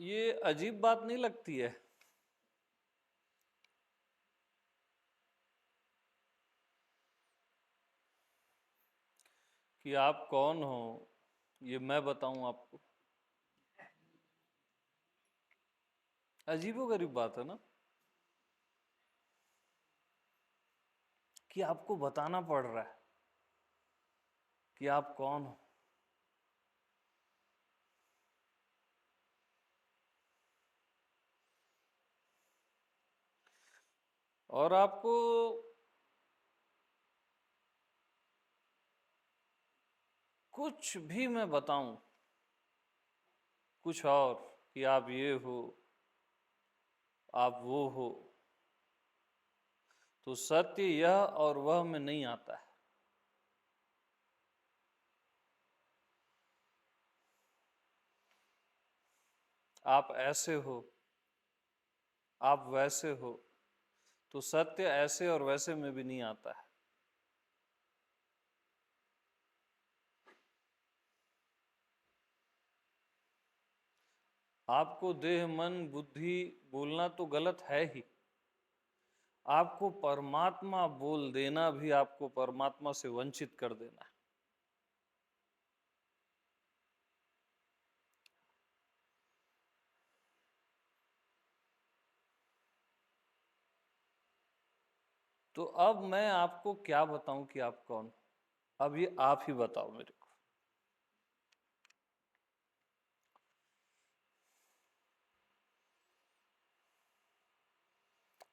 ये अजीब बात नहीं लगती है कि आप कौन हो ये मैं बताऊं आपको। अजीबोगरीब बात है ना कि आपको बताना पड़ रहा है कि आप कौन हो। और आपको कुछ भी मैं बताऊं कुछ और कि आप ये हो आप वो हो, तो सत्य यह और वह में नहीं आता है। आप ऐसे हो आप वैसे हो, तो सत्य ऐसे और वैसे में भी नहीं आता है। आपको देह मन बुद्धि बोलना तो गलत है ही, आपको परमात्मा बोल देना भी आपको परमात्मा से वंचित कर देना है। तो अब मैं आपको क्या बताऊं कि आप कौन। अब ये आप ही बताओ मेरे को।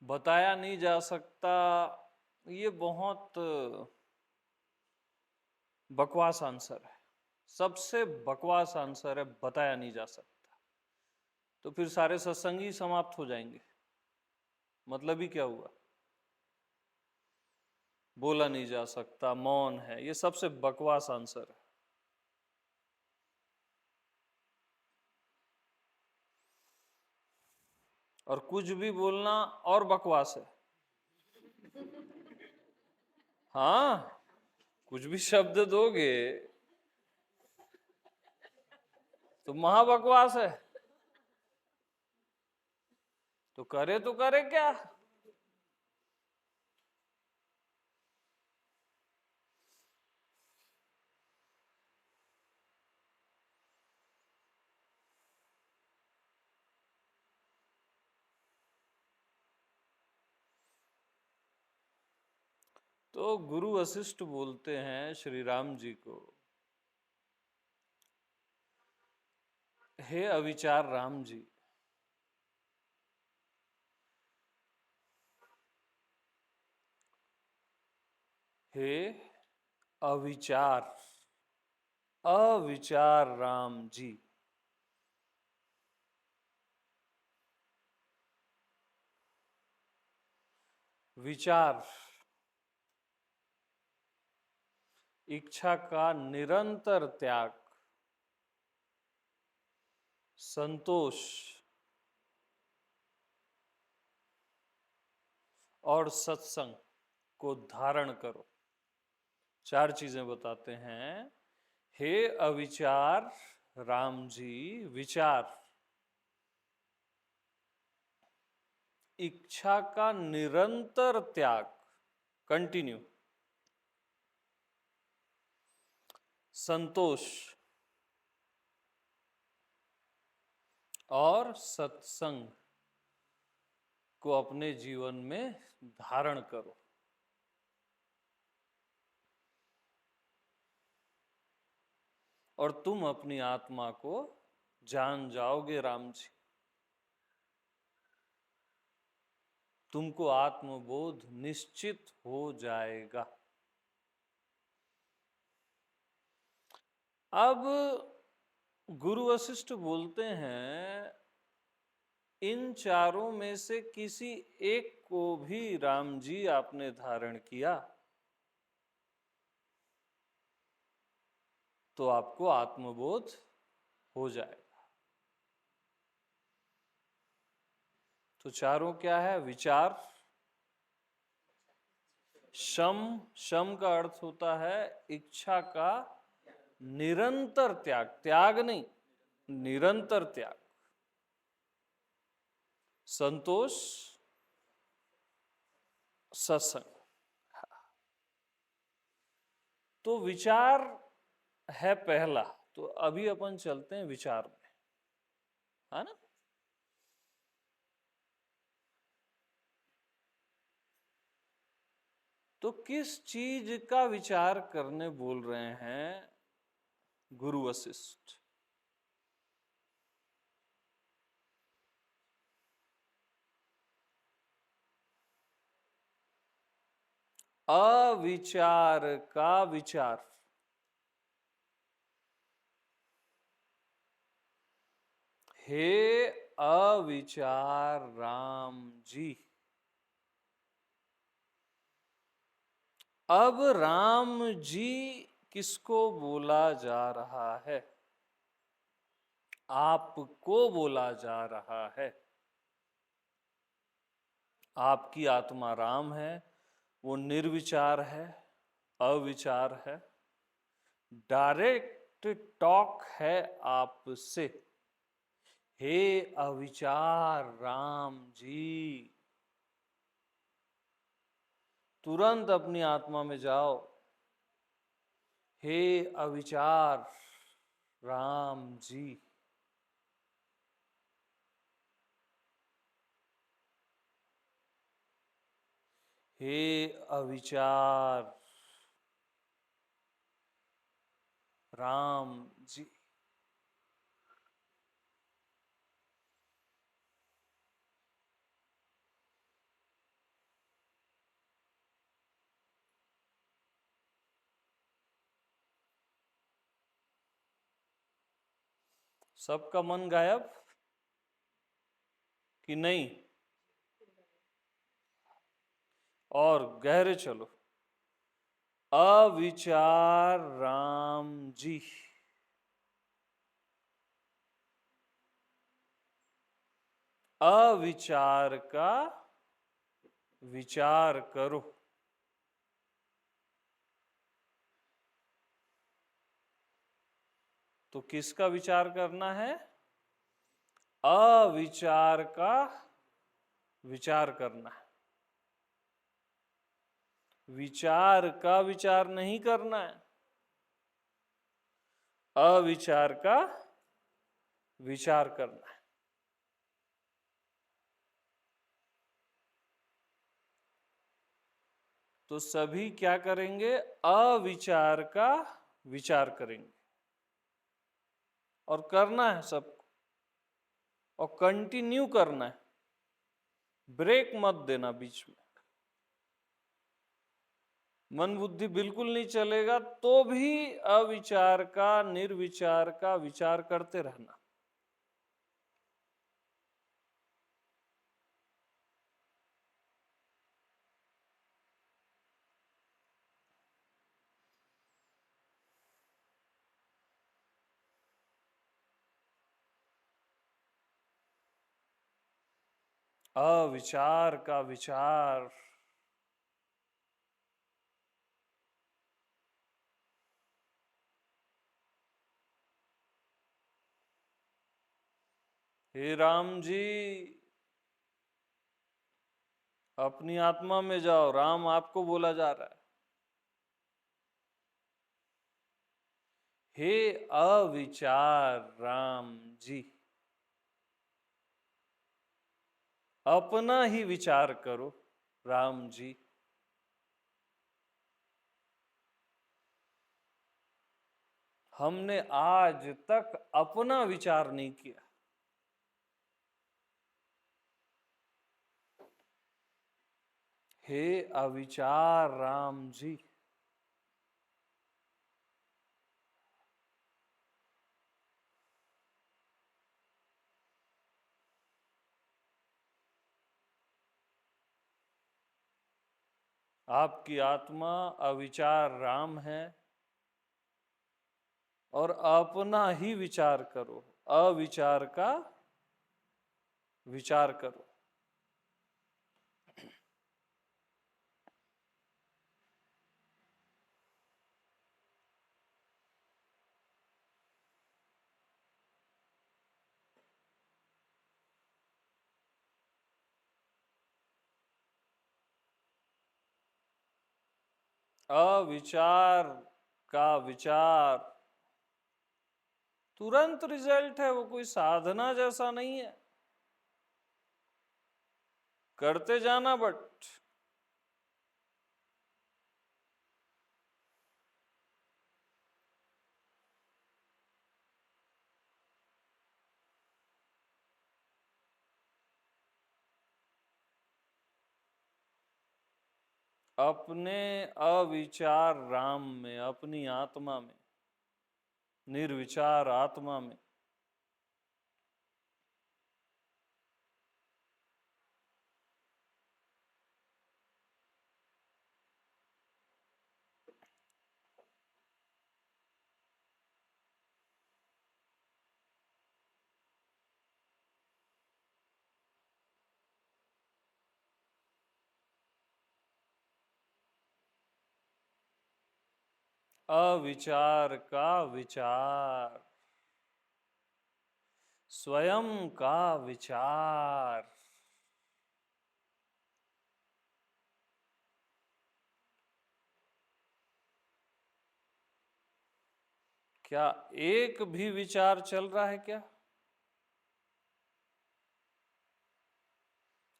बताया नहीं जा सकता, ये बहुत बकवास आंसर है। सबसे बकवास आंसर है, बताया नहीं जा सकता। तो फिर सारे सत्संग ही समाप्त हो जाएंगे। मतलब ही क्या हुआ। बोला नहीं जा सकता, मौन है, ये सबसे बकवास आंसर है। और कुछ भी बोलना और बकवास है। हाँ, कुछ भी शब्द दोगे तो महाबकवास है। तो करे क्या। तो गुरु वशिष्ठ बोलते हैं श्री राम जी को, हे अविचार राम जी, हे अविचार अविचार राम जी। विचार, इच्छा का निरंतर त्याग, संतोष और सत्संग को धारण करो। चार चीजें बताते हैं। हे अविचार राम जी, विचार, इच्छा का निरंतर त्याग, कंटिन्यू, संतोष और सत्संग को अपने जीवन में धारण करो। और तुम अपनी आत्मा को जान जाओगे राम जी। तुमको आत्मबोध निश्चित हो जाएगा। अब गुरु वशिष्ठ बोलते हैं, इन चारों में से किसी एक को भी राम जी आपने धारण किया तो आपको आत्मबोध हो जाएगा। तो चारों क्या है। विचार, शम, शम का अर्थ होता है इच्छा का निरंतर त्याग, त्याग नहीं, निरंतर त्याग। संतोष, सत्संग। तो विचार है पहला, तो अभी अपन चलते हैं विचार में, है ना। तो किस चीज का विचार करने बोल रहे हैं गुरु वशिष्ठ? अविचार का विचार। हे अविचार राम जी। अब राम जी किसको बोला जा रहा है? आपको बोला जा रहा है। आपकी आत्मा राम है, वो निर्विचार है, अविचार है, डायरेक्ट टॉक है आपसे। हे अविचार राम जी, तुरंत अपनी आत्मा में जाओ। हे अविचार राम जी। हे अविचार राम जी। सबका मन गायब कि नहीं? और गहरे चलो। अविचार राम जी। अविचार का विचार करो। तो किसका विचार करना है? अविचार का विचार करना है। विचार का विचार नहीं करना है, अविचार का विचार करना है। तो सभी क्या करेंगे? अविचार का विचार करेंगे। और करना है सबको, और कंटिन्यू करना है, ब्रेक मत देना बीच में। मन बुद्धि बिल्कुल नहीं चलेगा तो भी अविचार का, निर्विचार का विचार करते रहना। अविचार का विचार। हे राम जी, अपनी आत्मा में जाओ, राम आपको बोला जा रहा है। हे अविचार राम जी, अपना ही विचार करो राम जी। हमने आज तक अपना विचार नहीं किया। हे अविचार राम जी। आपकी आत्मा अविचार राम है, और अपना ही विचार करो, अविचार का विचार करो। अविचार का विचार तुरंत रिजल्ट है, वो कोई साधना जैसा नहीं है। करते जाना बट अपने अविचार राम में, अपनी आत्मा में, निर्विचार आत्मा में। अविचार का विचार, स्वयं का विचार। क्या एक भी विचार चल रहा है क्या?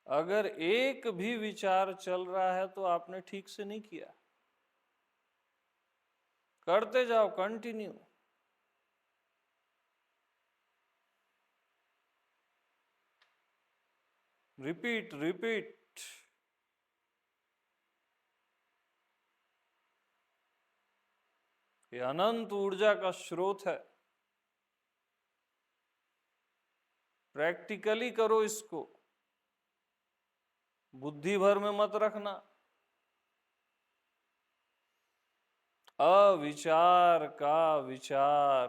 अगर एक भी विचार चल रहा है तो आपने ठीक से नहीं किया। करते जाओ, कंटिन्यू। Repeat repeat. ये अनंत ऊर्जा का स्रोत है। प्रैक्टिकली करो इसको, बुद्धि भर में मत रखना। अविचार का विचार,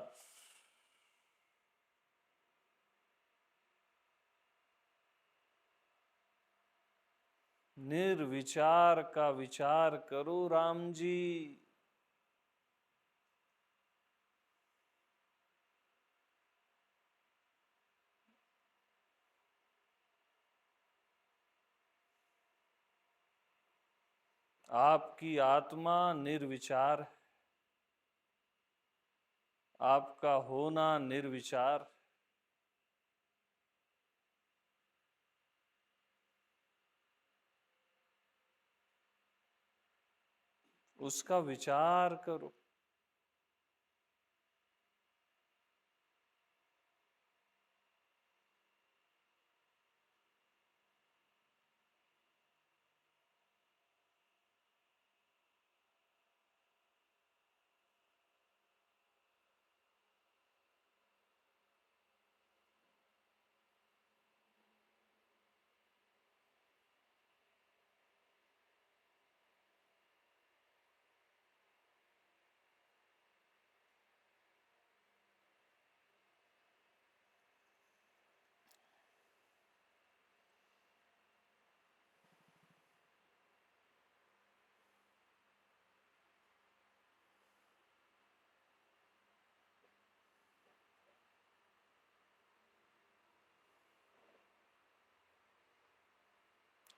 निर्विचार का विचार करो राम जी। आपकी आत्मा निर्विचार है, आपका होना निर्विचार। उसका विचार करो।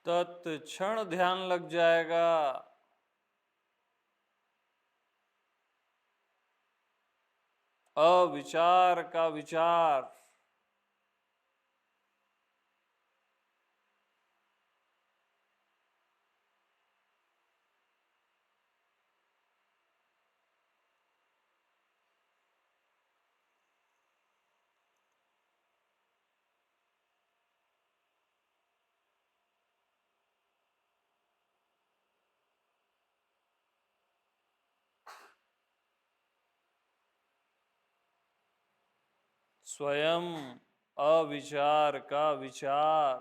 तत्क्षण ध्यान लग जाएगा। अविचार का विचार, स्वयं अविचार का विचार।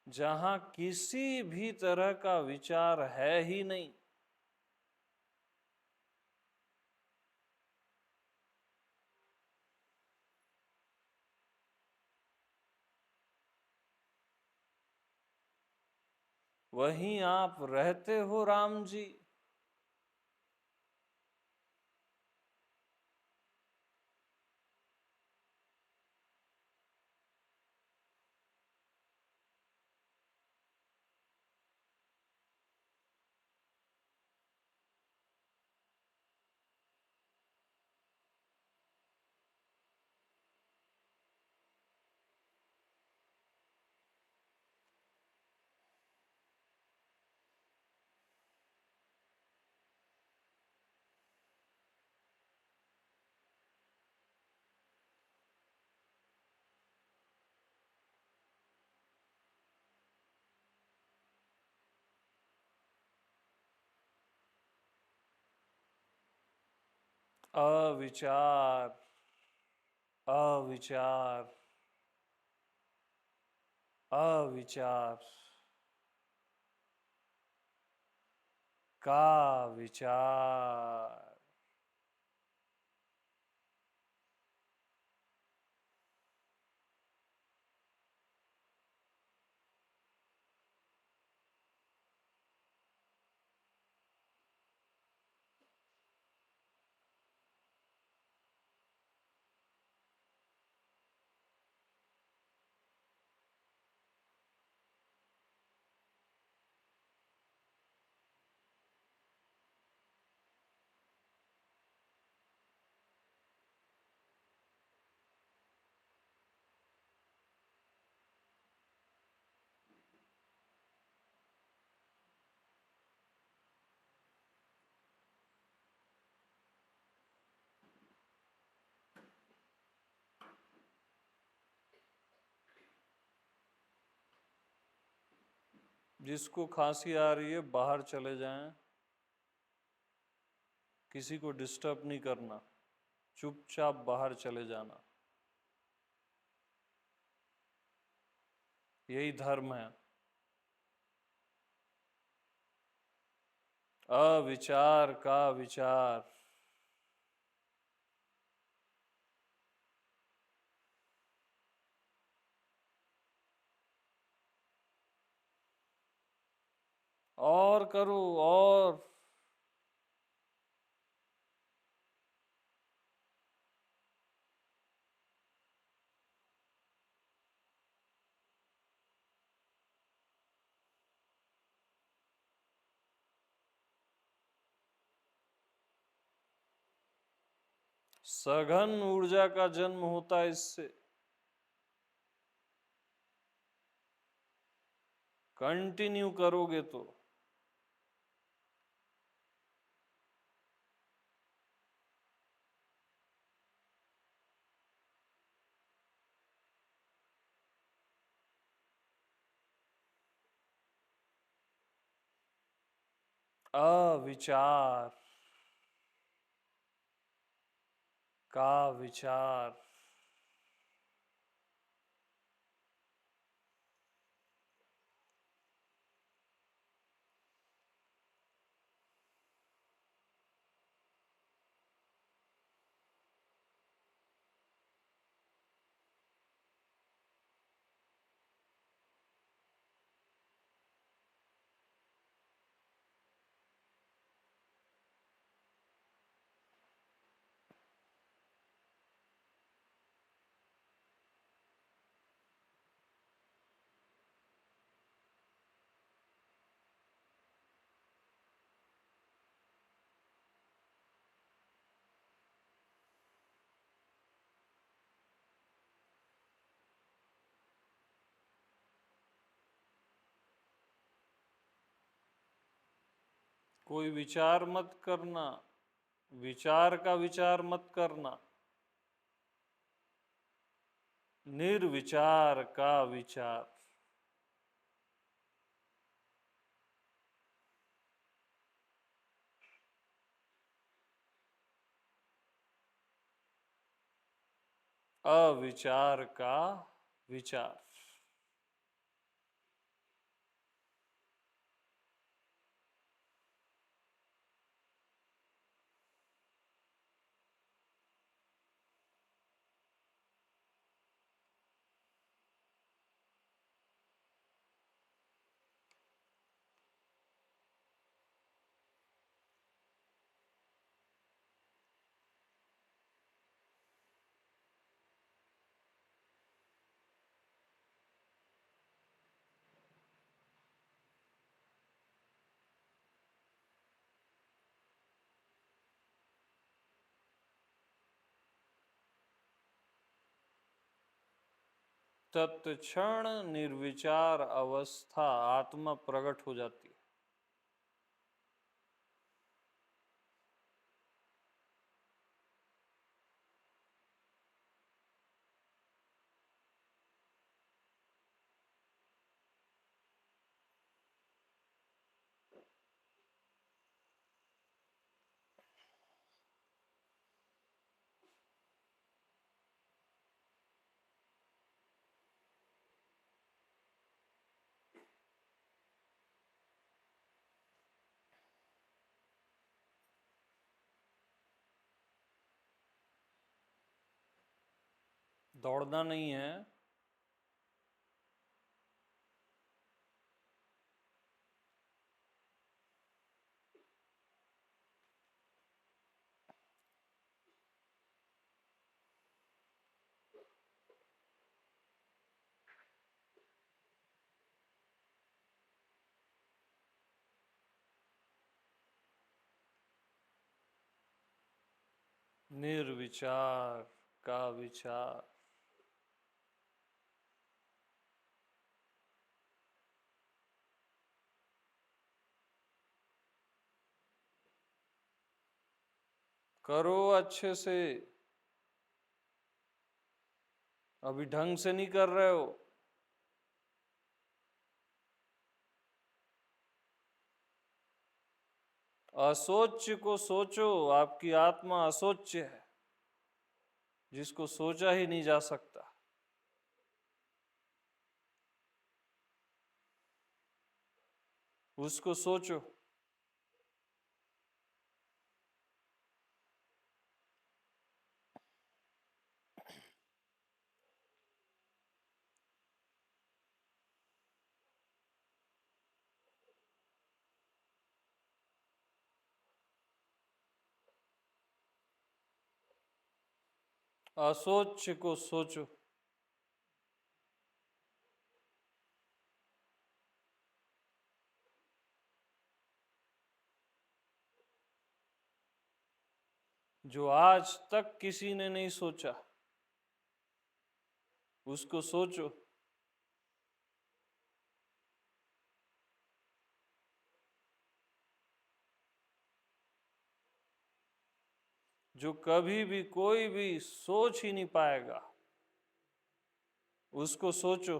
जहां किसी भी तरह का विचार है ही नहीं, वहीं आप रहते हो राम जी। अविचार, अविचार, अविचार का विचार। जिसको खांसी आ रही है बाहर चले जाएं, किसी को डिस्टर्ब नहीं करना, चुपचाप बाहर चले जाना, यही धर्म है। अविचार का विचार। और करो और। सघन ऊर्जा का जन्म होता है इससे। कंटिन्यू करोगे तो। अविचार का विचार। कोई विचार मत करना, विचार का विचार मत करना, निर्विचार का विचार। अविचार का विचार। तत्क्षण निर्विचार अवस्था आत्मा प्रकट हो जाती है। दौड़ना नहीं है। निर्विचार का विचार। करो अच्छे से, अभी ढंग से नहीं कर रहे हो। असोच्य को सोचो, आपकी आत्मा असोच्य है, जिसको सोचा ही नहीं जा सकता। उसको सोचो। असोच्य को सोचो। जो आज तक किसी ने नहीं सोचा, उसको सोचो। जो कभी भी कोई भी सोच ही नहीं पाएगा, उसको सोचो।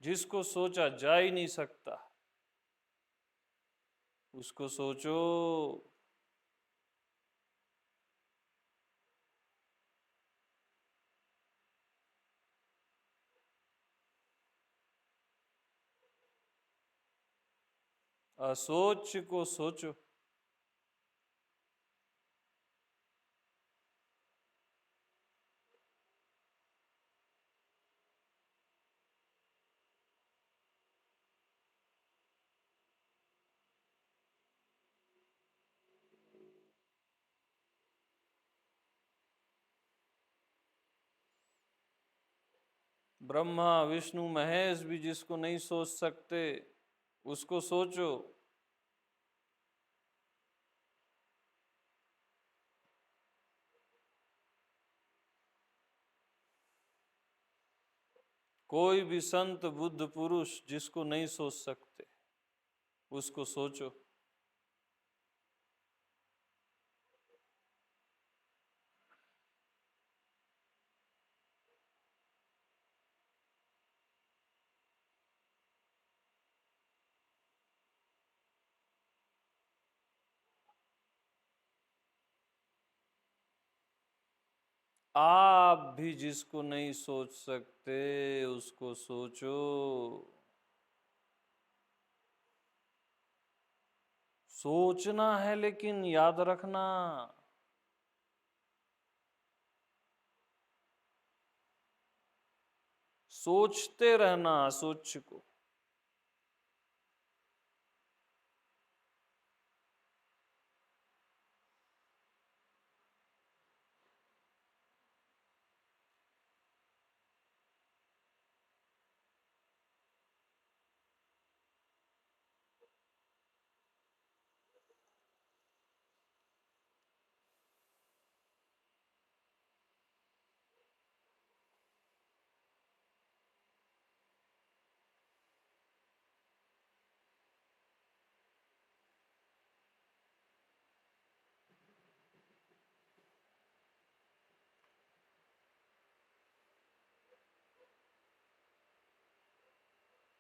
जिसको सोचा जा ही नहीं सकता, उसको सोचो। असोच्य को सोचो। ब्रह्मा विष्णु महेश भी जिसको नहीं सोच सकते, उसको सोचो। कोई भी संत बुद्ध पुरुष जिसको नहीं सोच सकते, उसको सोचो। आप भी जिसको नहीं सोच सकते, उसको सोचो। सोचना है, लेकिन याद रखना, सोचते रहना असोच्य को।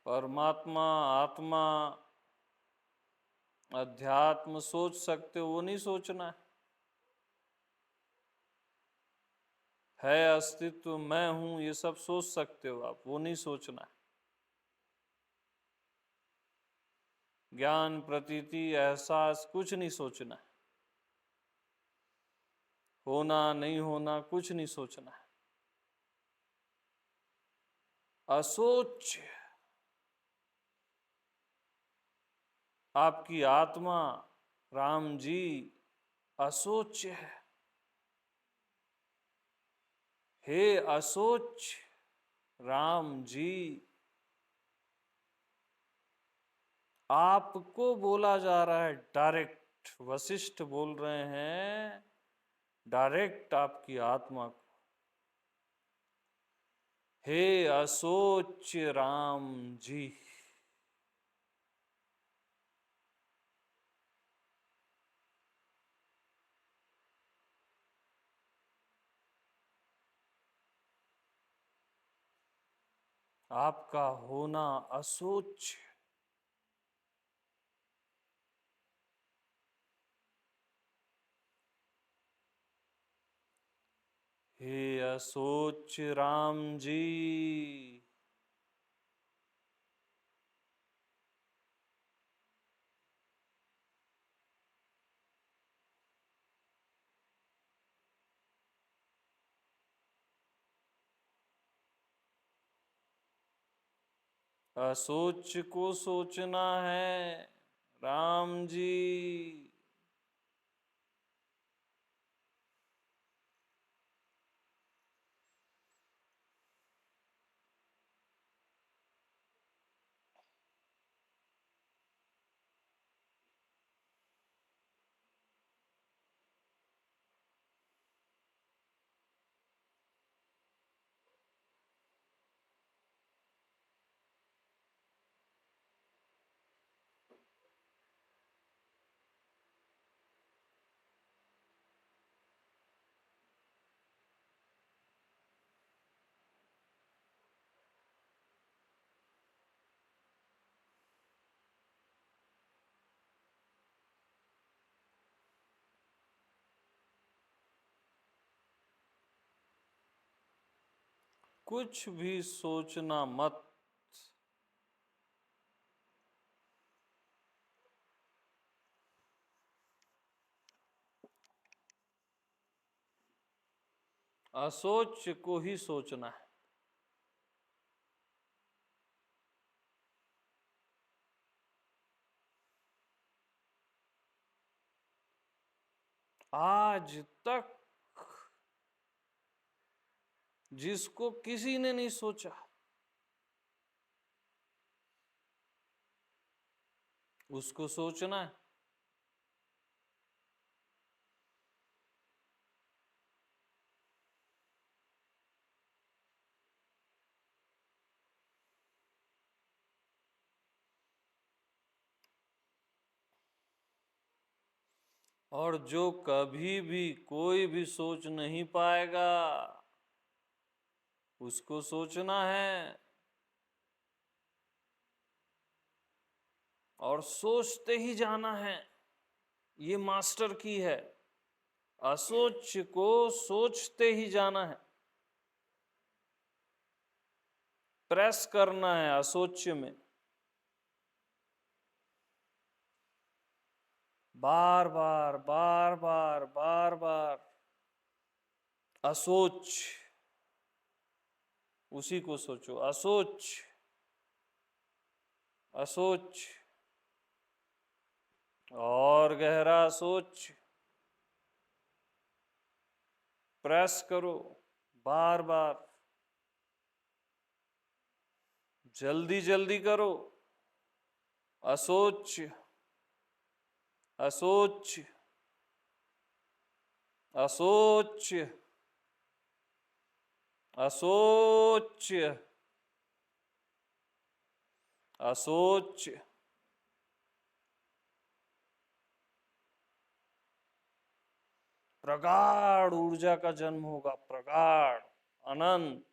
परमात्मा, आत्मा, अध्यात्म सोच सकते हो, वो नहीं सोचना है अस्तित्व, मैं हूं, ये सब सोच सकते हो आप, वो नहीं सोचना है। ज्ञान, प्रतीति, एहसास कुछ नहीं सोचना है। होना नहीं होना कुछ नहीं सोचना है। असोच आपकी आत्मा राम जी असोच है। हे असोच राम जी, आपको बोला जा रहा है डायरेक्ट। वशिष्ठ बोल रहे हैं डायरेक्ट आपकी आत्मा को। हे असोच राम जी, आपका होना असोच। हे असोच राम जी, असोच को सोचना है राम जी। कुछ भी सोचना मत। असोच को ही सोचना है। आज तक जिसको किसी ने नहीं सोचा, उसको सोचना है। और जो कभी भी कोई भी सोच नहीं पाएगा, उसको सोचना है। और सोचते ही जाना है, ये मास्टर की है। असोच को सोचते ही जाना है, प्रेस करना है असोच में। बार बार बार बार बार बार असोच, उसी को सोचो। असोच असोच, और गहरा सोच, प्रेस करो बार बार, जल्दी जल्दी करो। असोच असोच असोच असोच असोच। प्रगाढ़ ऊर्जा का जन्म होगा, प्रगाढ़ अनंत।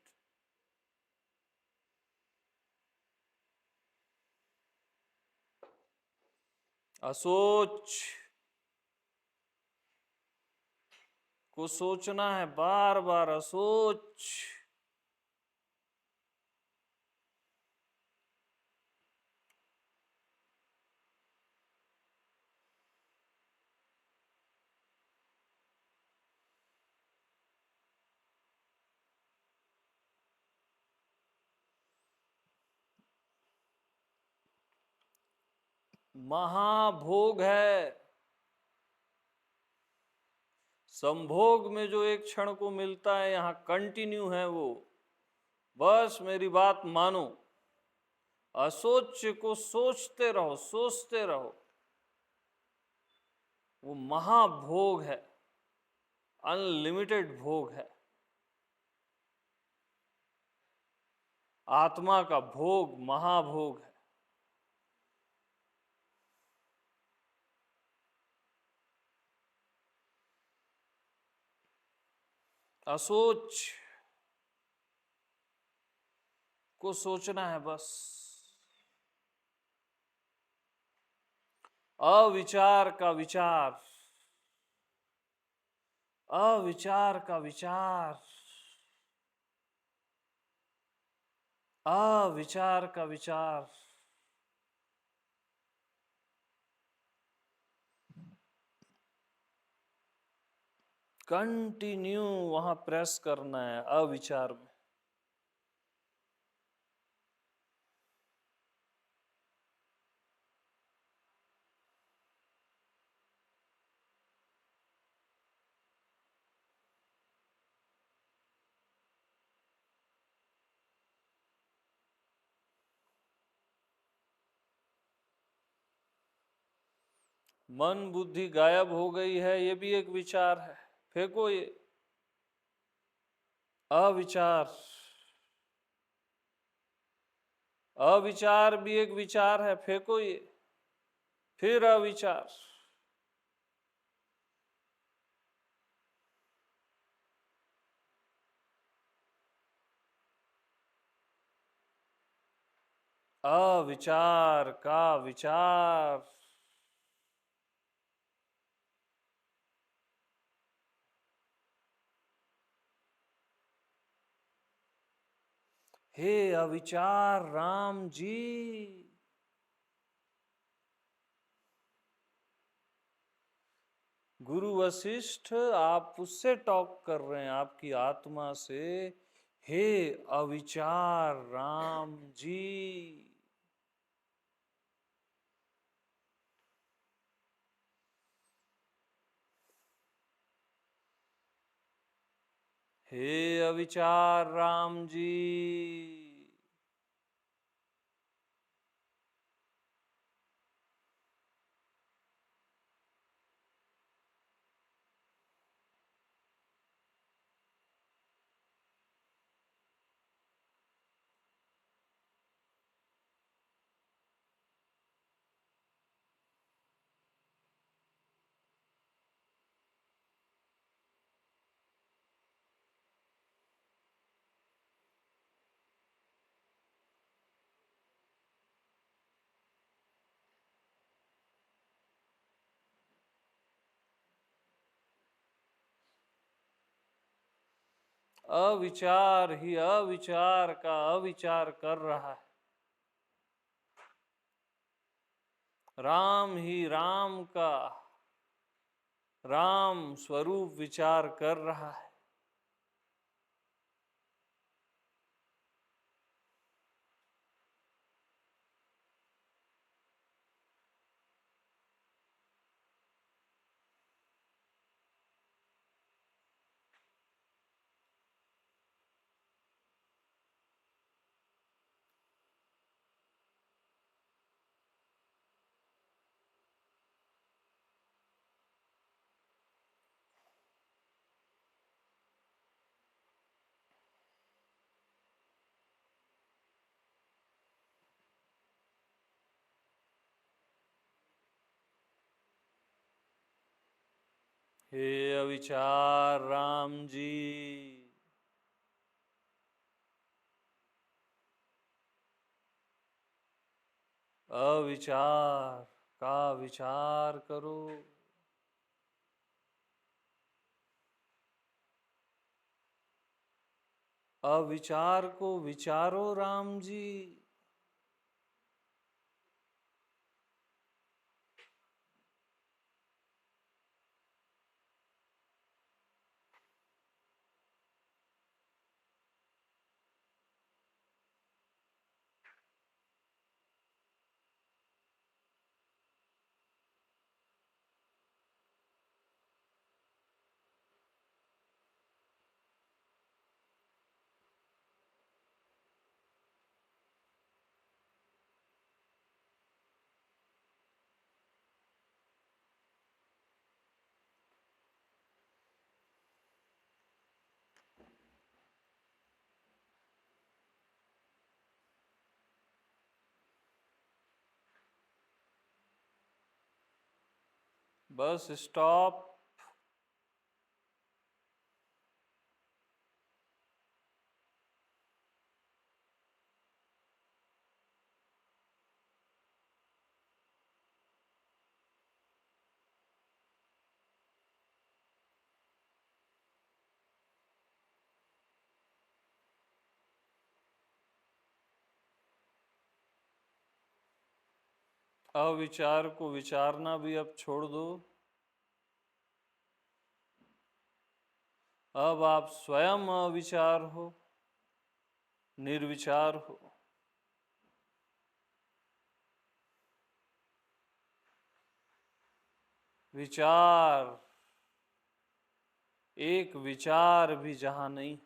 असोच को सोचना है बार बार, असोच। महाभोग है। संभोग में जो एक क्षण को मिलता है, यहां कंटिन्यू है वो। बस मेरी बात मानो, असोच्य को सोचते रहो, सोचते रहो। वो महाभोग है, अनलिमिटेड भोग है। आत्मा का भोग महाभोग है। असोच को सोचना है बस। अविचार का विचार, अविचार का विचार, अविचार का विचार। कंटिन्यू वहां प्रेस करना है अविचार में। मन बुद्धि गायब हो गई है, ये भी एक विचार है, फेंको ये। अविचार, अविचार भी एक विचार है, फेंको ये। फिर अविचार। अविचार का विचार। हे अविचार राम जी, गुरु वशिष्ठ आप उससे टॉक कर रहे हैं, आपकी आत्मा से। हे अविचार राम जी, हे अविचार राम जी। अविचार ही अविचार का अविचार कर रहा है। राम ही राम का राम स्वरूप विचार कर रहा है। हे अविचार राम जी, अविचार का विचार करो। अविचार को विचारो राम जी। Bus stop. अविचार को विचारना भी अब छोड़ दो। अब आप स्वयं अविचार हो, निर्विचार हो। विचार, एक विचार भी जहां नहीं।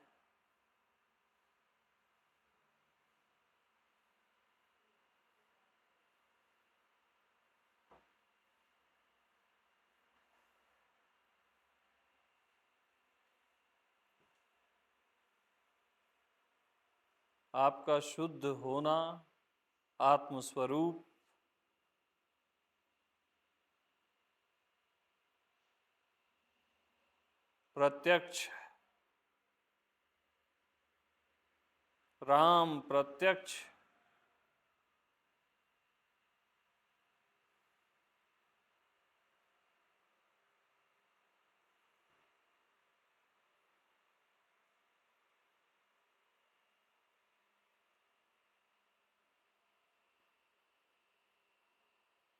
आपका शुद्ध होना, आत्मस्वरूप, प्रत्यक्ष, राम प्रत्यक्ष।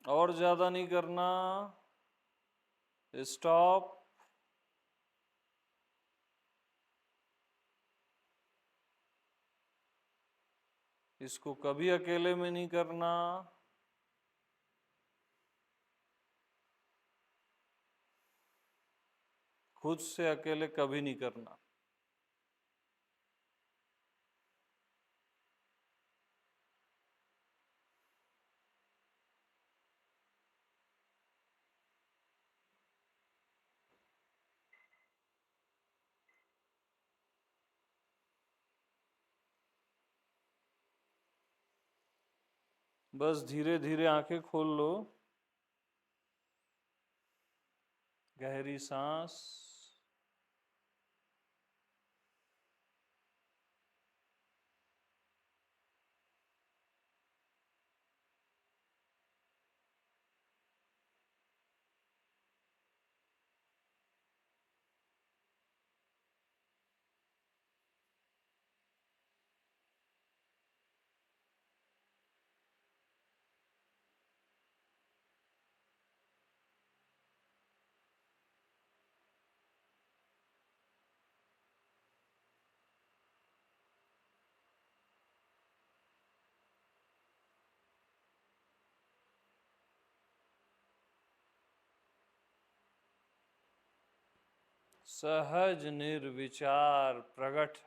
और ज्यादा नहीं करना। स्टॉप। इसको कभी अकेले में नहीं करना। खुद से अकेले कभी नहीं करना। बस धीरे धीरे आंखें खोल लो। गहरी सांस। सहज निर्विचार प्रकट।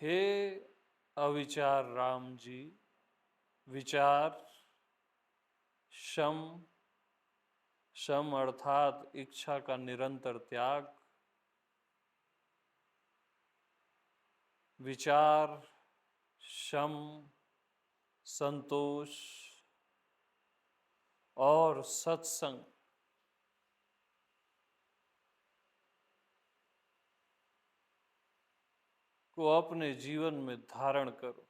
हे अविचार राम जी, विचार, शम, शम अर्थात इच्छा का निरंतर त्याग, विचार, शम, संतोष और सत्संग। को अपने जीवन में धारण करो।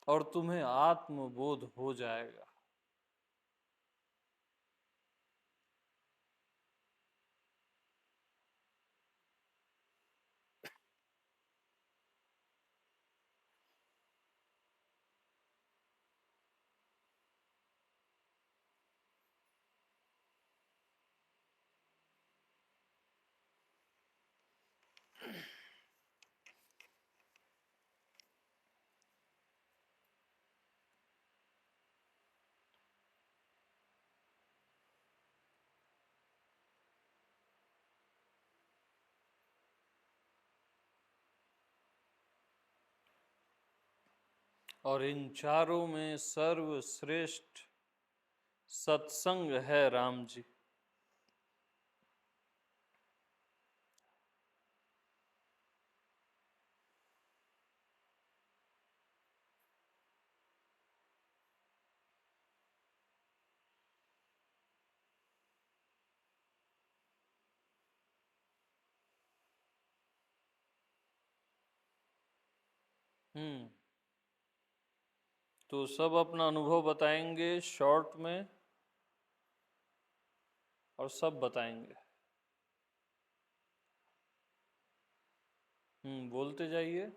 और तुम्हें आत्मबोध हो जाएगा। और इन चारों में सर्वश्रेष्ठ सत्संग है राम जी। तो सब अपना अनुभव बताएंगे शॉर्ट में, और सब बताएंगे। बोलते जाइए।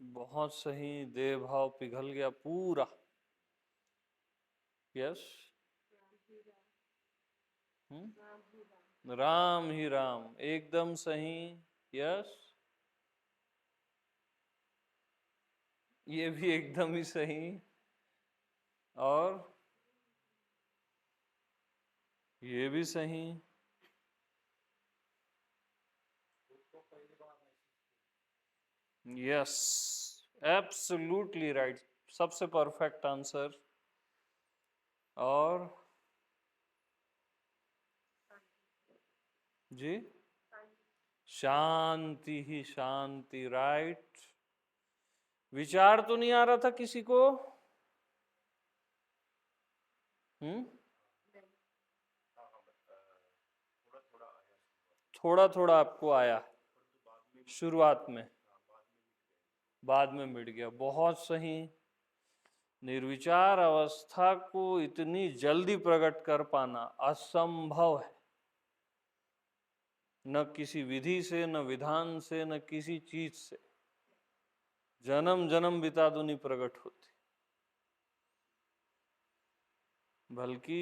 बहुत सही, देह भाव पिघल गया पूरा। यस। राम ही राम, एकदम सही। यस, ये भी एकदम ही सही। और ये भी सही। यस, एब्सोल्युटली राइट, सबसे परफेक्ट आंसर। और जी, शांति ही शांति, राइट। विचार तो नहीं आ रहा था किसी को? थोड़ा थोड़ा आपको आया शुरुआत में, बाद में मिट गया। बहुत सही। निर्विचार अवस्था को इतनी जल्दी प्रकट कर पाना असंभव है, न किसी विधि से, न विधान से, न किसी चीज से। जन्म जन्म बिता दो नहीं प्रकट होती। बल्कि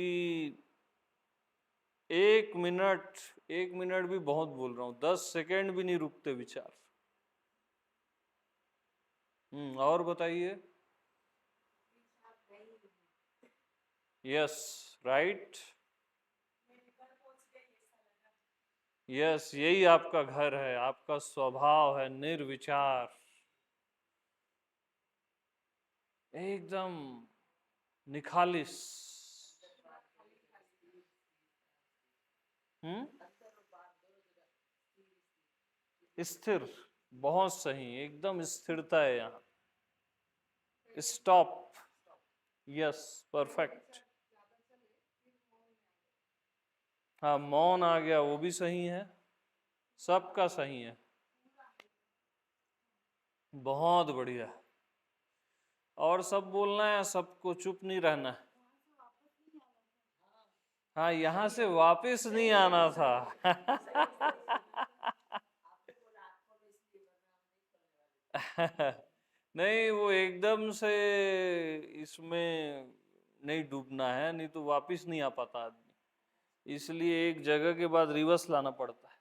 1 मिनट भी बहुत बोल रहा हूं, 10 सेकेंड भी नहीं रुकते विचार। और बताइए। Yes, right. यस, यही आपका घर है, आपका स्वभाव है निर्विचार, एकदम निखालिस। स्थिर, बहुत सही, एकदम स्थिरता है यहाँ। स्टॉप। Yes, perfect. हाँ, मौन आ गया, वो भी सही है, सबका सही है। बहुत बढ़िया। और सब बोलना है, सबको चुप नहीं रहना है। हाँ, यहाँ से वापस नहीं आना था। नहीं, वो एकदम से इसमें नहीं डूबना है, नहीं तो वापस नहीं आ पाता आदमी। इसलिए एक जगह के बाद रिवर्स लाना पड़ता है।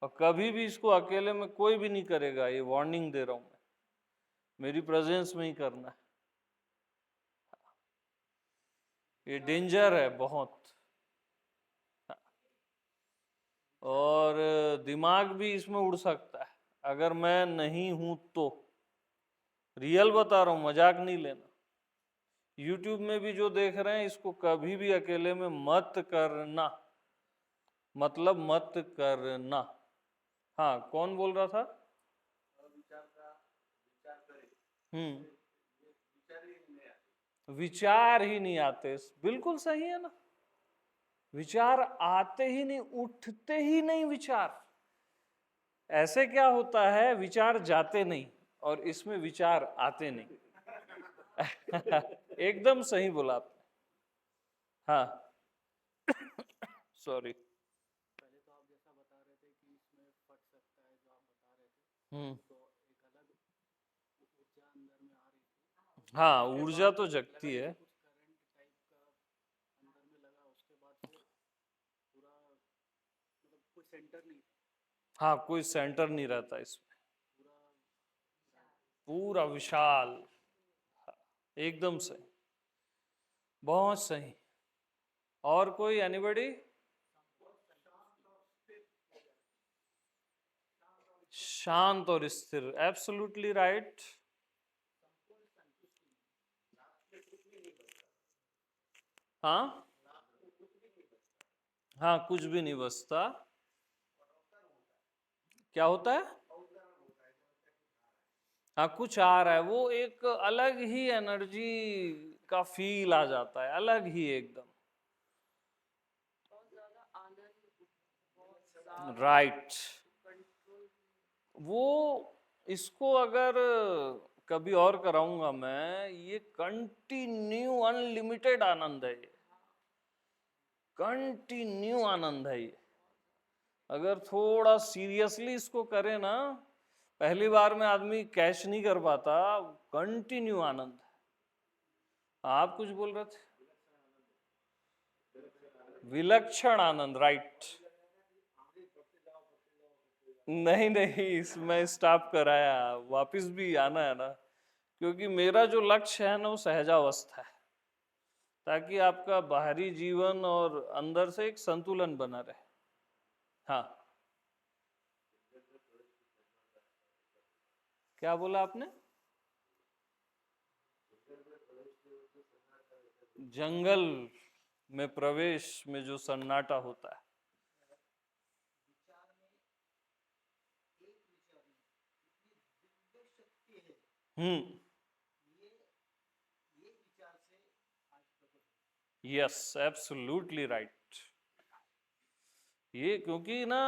और कभी भी इसको अकेले में कोई भी नहीं करेगा, ये वार्निंग दे रहा हूं मैं, मेरी प्रेजेंस में ही करना है। ये डेंजर है बहुत। और दिमाग भी इसमें उड़ सकता है अगर मैं नहीं हूं तो। रियल बता रहा हूं, मजाक नहीं लेना। YouTube में भी जो देख रहे हैं, इसको कभी भी अकेले में मत करना, मतलब मत करना। हाँ, कौन बोल रहा था? विचार ही नहीं आते, बिल्कुल सही है ना। विचार आते ही नहीं, उठते ही नहीं विचार। ऐसे क्या होता है, विचार जाते नहीं और इसमें विचार आते नहीं। एकदम सही बोला आपने। हाँ, सॉरी। पहले तो आप जैसा बता रहे थे कि इसमें फट सकता है, जो आप बता रहे थे, हम्म। तो एक अलग ऊर्जा अंदर में आ रही थी। हाँ, उसके ऊर्जा बाद तो जगती लगा है। कि कुछ करंट टाइप का अंदर में लगा, उसके बाद फिर पूरा मतलब कोई सेंटर नहीं था, हाँ, कोई सेंटर नहीं रहता इसमें, पूरा पूरा विशाल। एकदम सही, बहुत सही। और कोई, एनीबॉडी? शांत और स्थिर, एब्सोल्युटली राइट। हाँ हाँ, कुछ भी नहीं बचता। क्या होता है? हाँ, कुछ आ रहा है, वो एक अलग ही एनर्जी का फील आ जाता है, अलग ही एकदम। राइट। वो, इसको अगर कभी और कराऊंगा मैं, ये कंटिन्यू अनलिमिटेड आनंद है, ये कंटिन्यू आनंद है ये। अगर थोड़ा सीरियसली इसको करे ना, पहली बार में आदमी कैच नहीं कर पाता, कंटिन्यू आनंद। आप कुछ बोल रहे थे? विलक्षण आनंद, राइट। नहीं नहीं, इसमें स्टॉप कराया, वापिस भी आना है ना, क्योंकि मेरा जो लक्ष्य है ना, वो सहजावस्था है, ताकि आपका बाहरी जीवन और अंदर से एक संतुलन बना रहे। हाँ, क्या बोला आपने? जंगल में प्रवेश में जो सन्नाटा होता है। हम्म। Yes, absolutely right. ये क्योंकि ना,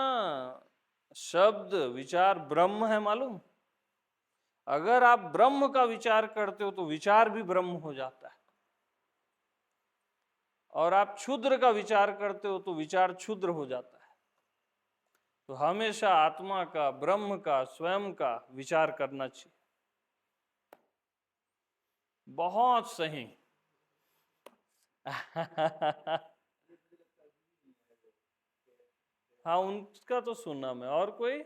शब्द विचार ब्रह्म है, मालूम? अगर आप ब्रह्म का विचार करते हो तो विचार भी ब्रह्म हो जाता है, और आप क्षुद्र का विचार करते हो तो विचार क्षुद्र हो जाता है। तो हमेशा आत्मा का, ब्रह्म का, स्वयं का विचार करना चाहिए। बहुत सही। हाँ, उनका तो सुना मैं। और कोई?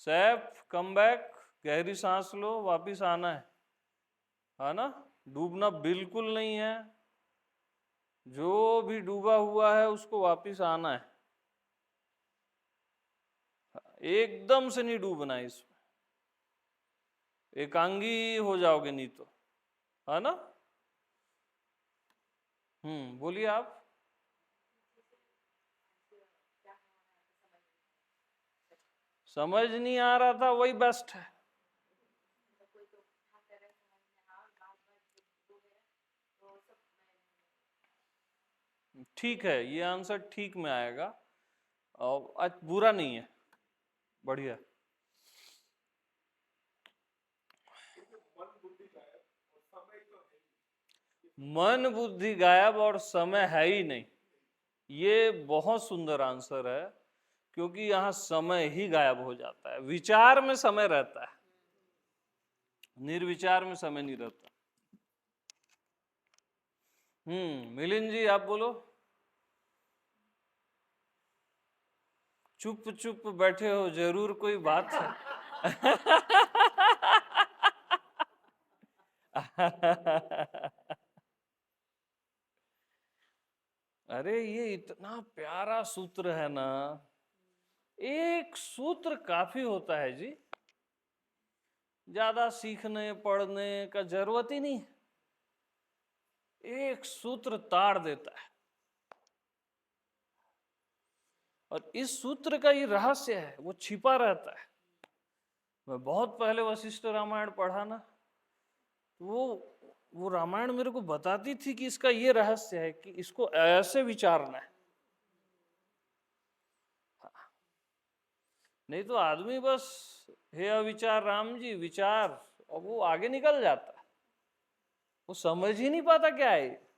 सैफ, कम बैक, गहरी सांस लो, वापिस आना है ना? डूबना बिल्कुल नहीं है, जो भी डूबा हुआ है उसको वापिस आना है, एकदम से नहीं डूबना है इसमें, एकांगी हो जाओगे नहीं तो, है ना? बोलिए आप। समझ नहीं आ रहा था, वही बेस्ट है। ठीक है, ये आंसर ठीक में आएगा, और आज बुरा नहीं है, बढ़िया। मन बुद्धि गायब और समय है ही नहीं, ये बहुत सुंदर आंसर है, क्योंकि यहाँ समय ही गायब हो जाता है। विचार में समय रहता है, निर्विचार में समय नहीं रहता। मिलिंद जी, आप बोलो। चुप चुप बैठे हो, जरूर कोई बात है। अरे, ये इतना प्यारा सूत्र है ना, एक सूत्र काफी होता है जी, ज्यादा सीखने पढ़ने का जरूरत ही नहीं है, एक सूत्र ताड़ देता है। और इस सूत्र का ये रहस्य है, वो छिपा रहता है। मैं बहुत पहले वशिष्ठ रामायण पढ़ा ना, वो रामायण मेरे को बताती थी कि इसका ये रहस्य है कि इसको ऐसे विचारना है। नहीं तो आदमी बस हे अविचार राम जी विचार, और वो आगे निकल जाता है, वो समझ ही नहीं पाता क्या है।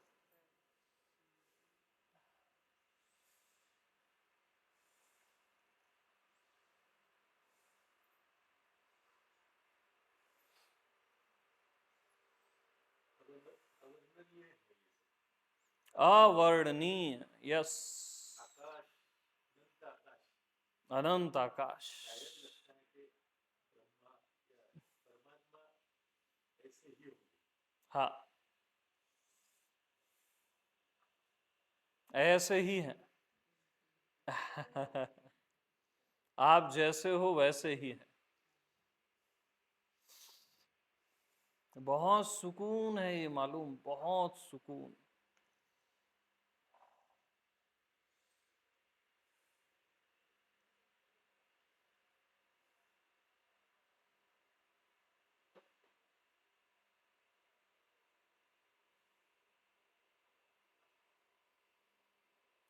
अवर्णनीय, यस, अनंत आकाश। हाँ, ऐसे ही है। आप जैसे हो वैसे ही है। बहुत सुकून है ये, मालूम, बहुत सुकून।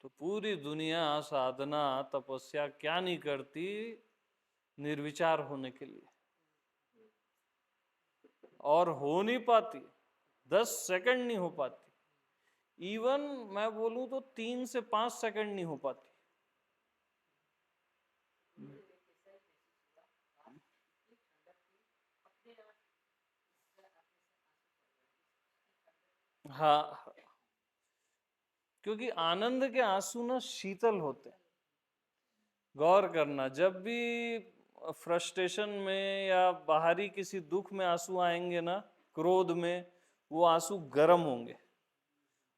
तो पूरी दुनिया साधना तपस्या क्या नहीं करती निर्विचार होने के लिए, और हो नहीं पाती, 10 सेकंड नहीं हो पाती। इवन मैं बोलूं तो 3 से 5 सेकंड नहीं हो पाती। हाँ, क्योंकि आनंद के आंसू ना शीतल होते हैं। गौर करना, जब भी फ्रस्ट्रेशन में या बाहरी किसी दुख में आंसू आएंगे ना, क्रोध में, वो आंसू गर्म होंगे,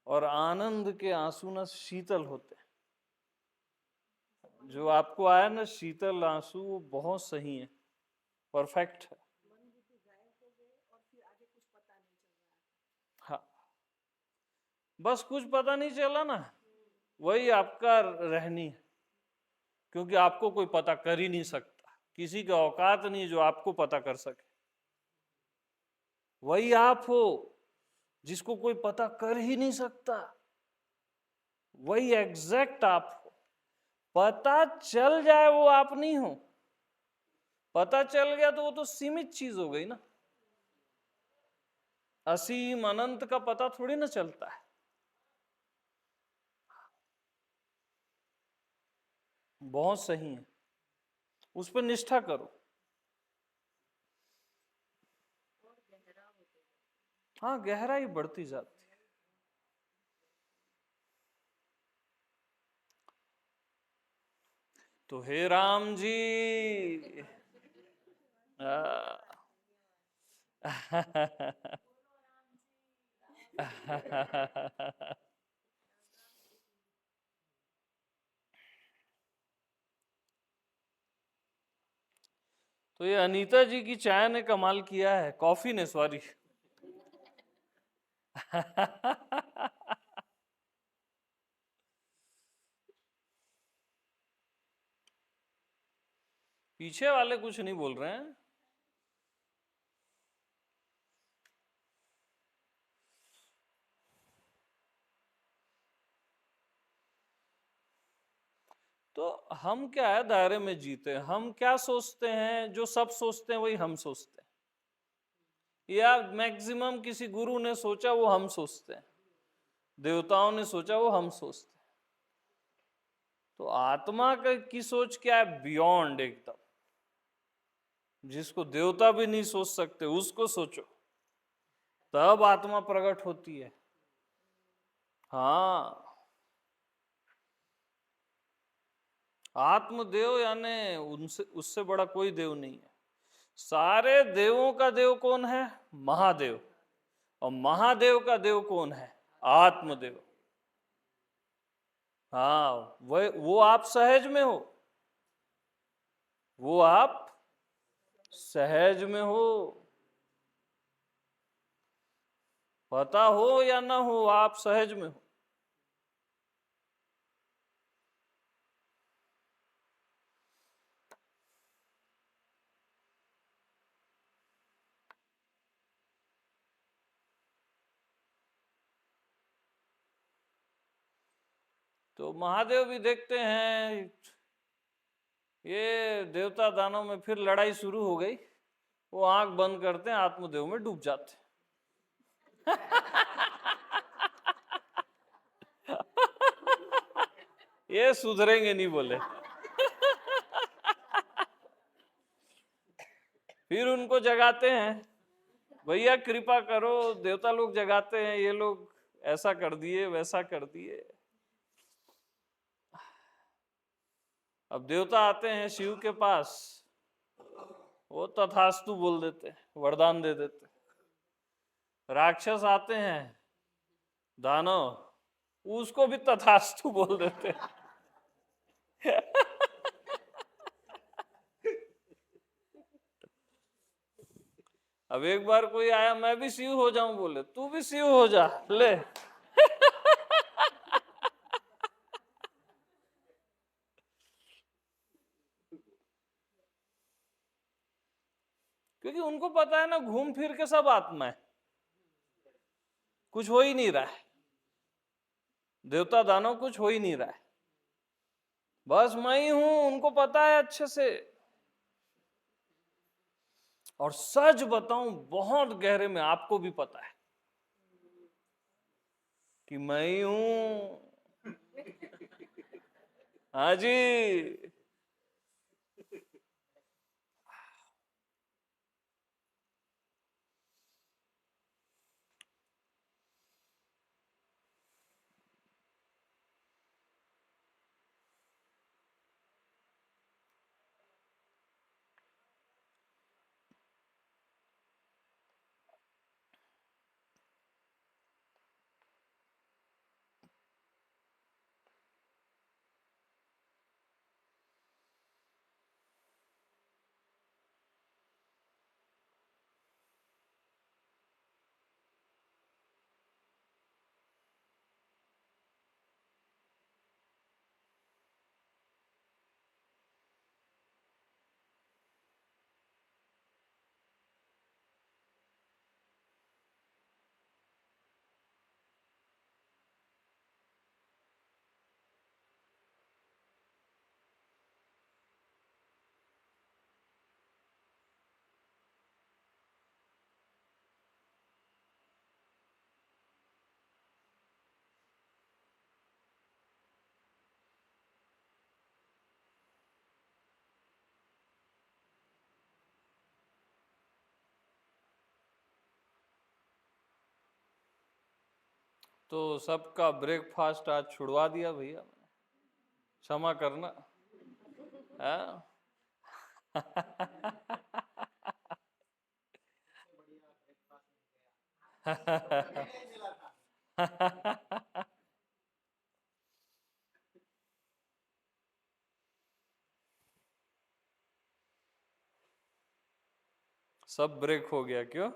और आनंद के आंसू ना शीतल होते हैं। जो आपको आया ना शीतल आंसू, वो बहुत सही है, परफेक्ट है। हाँ, बस कुछ पता नहीं चला ना, वही आपका रहनी है। क्योंकि आपको कोई पता कर ही नहीं सकता, किसी का औकात नहीं जो आपको पता कर सके। वही आप हो जिसको कोई पता कर ही नहीं सकता, वही एग्जैक्ट आप हो। पता चल जाए वो आप नहीं हो, पता चल गया तो वो तो सीमित चीज हो गई ना। असीम अनंत का पता थोड़ी ना चलता है। बहुत सही है, उस पर निष्ठा करो। हाँ, गहराई बढ़ती जाती है। तो हे राम जी तो ये अनीता जी की चाय ने कमाल किया है, कॉफी ने, सॉरी। पीछे वाले कुछ नहीं बोल रहे हैं। तो हम क्या है, दायरे में जीते हैं। हम क्या सोचते हैं, जो सब सोचते हैं वही हम सोचते हैं, या मैक्सिमम किसी गुरु ने सोचा वो हम सोचते हैं, देवताओं ने सोचा वो हम सोचते हैं। तो आत्मा की सोच क्या है, बियॉन्ड एकदम, जिसको देवता भी नहीं सोच सकते उसको सोचो, तब आत्मा प्रकट होती है। हाँ, आत्मदेव यानी उनसे उससे बड़ा कोई देव नहीं है। सारे देवों का देव कौन है, महादेव। और महादेव का देव कौन है, आत्मदेव। हाँ, वो आप सहज में हो। वो आप सहज में हो, पता हो या ना हो, आप सहज में हो। तो महादेव भी देखते हैं, ये देवता दानव में फिर लड़ाई शुरू हो गई, वो आंख बंद करते हैं, आत्मदेव में डूब जाते हैं। ये सुधरेंगे नहीं बोले। फिर उनको जगाते हैं, भैया कृपा करो, देवता लोग जगाते हैं, ये लोग ऐसा कर दिए वैसा कर दिए। अब देवता आते हैं शिव के पास, वो तथास्तु बोल देते हैं, वरदान दे देते हैं। राक्षस आते हैं, दानव, उसको भी तथास्तु बोल देते हैं। अब एक बार कोई आया, मैं भी शिव हो जाऊं, बोले तू भी शिव हो जा, ले। क्योंकि उनको पता है ना, घूम फिर के सब आत्मा है, कुछ हो ही नहीं रहा है, देवता दानव कुछ हो ही नहीं रहा है, बस मैं ही हूं, उनको पता है अच्छे से। और सच बताऊं, बहुत गहरे में आपको भी पता है कि मैं ही हूं। हाँ जी। तो सबका ब्रेकफास्ट आज छुड़वा दिया भैया, क्षमा करना। हाँ? सब ब्रेक हो गया क्यों?